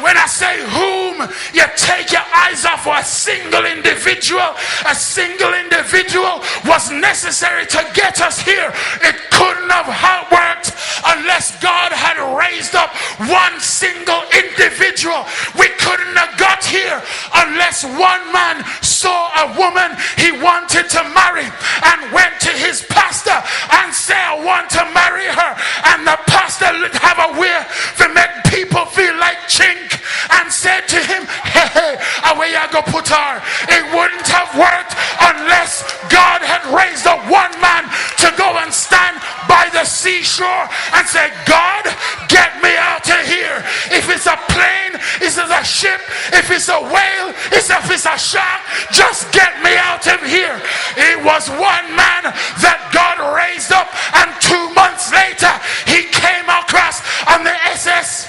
When I say whom, you take your eyes off a single individual. A single individual was necessary to get us here. It couldn't have worked unless God had raised up one single individual. We couldn't have got here unless one man saw a woman he wanted to marry and went to his pastor and said, I want to marry her. And the pastor would have a way to make people feel like chink and said to him, hey, away you go put her. It wouldn't have worked unless God had raised up one man to go and stand by the seashore and say, God, get me out of here. If it's a plane, if it's a ship, if it's a whale, if it's a shark, just get me out of here. It was one man that God raised up, and 2 months later he came across on the SS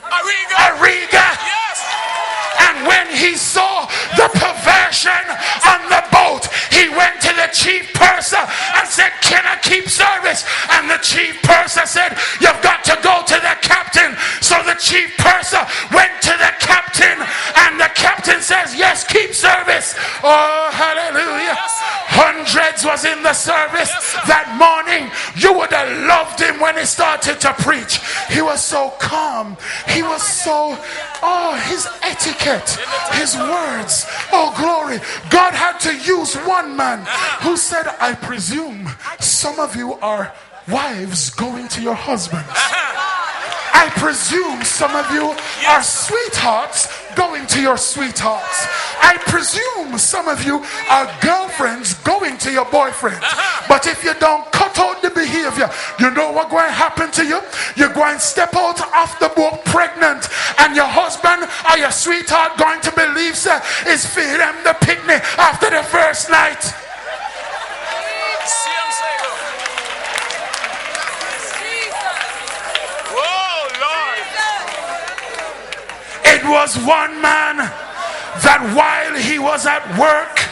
Ariga. Yes. And when he saw the perversion on the boat, he went to the chief purser and said, can I keep service? And the chief purser said, you've got to go to the captain. So the chief purser went to the captain, and the captain says, yes, keep service. Oh, hallelujah. Hundreds was in the service that morning. You would have loved him when he started to preach. He was so calm. He was so, his etiquette, his words. Oh, glory. God had to use one man who said, I presume some of you are wives going to your husbands. I presume some of you are sweethearts going to your sweethearts. I presume some of you are girlfriends going to your boyfriends. But if you don't cut out the behavior, you know what's going to happen to you? You're going to step out off the boat pregnant, and your husband or your sweetheart going to believe is feed them the picnic after the first night. It was one man that while he was at work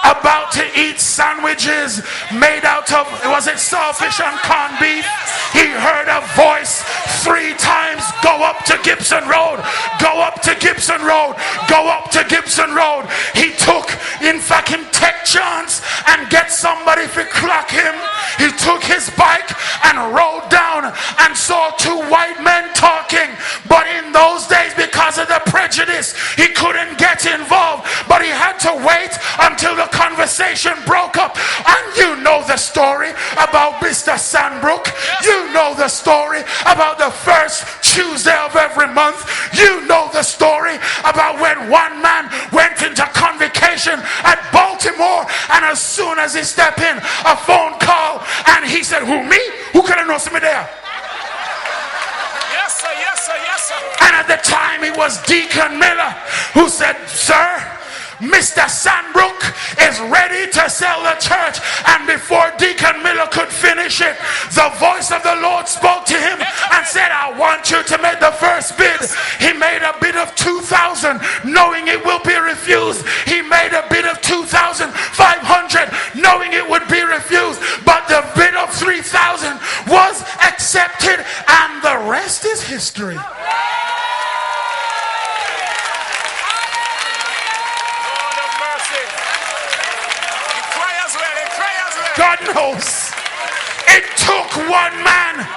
about to eat sandwiches made out of, was it sawfish and corned beef? He heard a voice 3 times, go up to Gibson Road, go up to Gibson Road, go up to Gibson Road. He took, in fact, him take chance and get somebody to clock him. He took his bike and rode down and saw 2 white men talking. But in those days, because of the prejudice, he couldn't get involved. But he had to wait until the conversation broke up. And you know the story about Mr. Sandbrook. You know the story about the first Tuesday of every month. You know the story about when one man went into convocation at Baltimore, and as soon as he stepped in, a phone call, and he said, who, me? Who can I know me there? Yes, sir, yes, sir, yes, sir. And at the time it was Deacon Miller who said, sir, Mr. Sandbrook is ready to sell the church. And before Deacon Miller could finish it, the voice of the Lord spoke to him and said, I want you to make the first bid. He made a bid of 2,000, knowing it will be refused. He made a bid of 2,500, knowing it would be refused. But the bid of 3,000 was accepted, and the rest is history. God knows. It took one man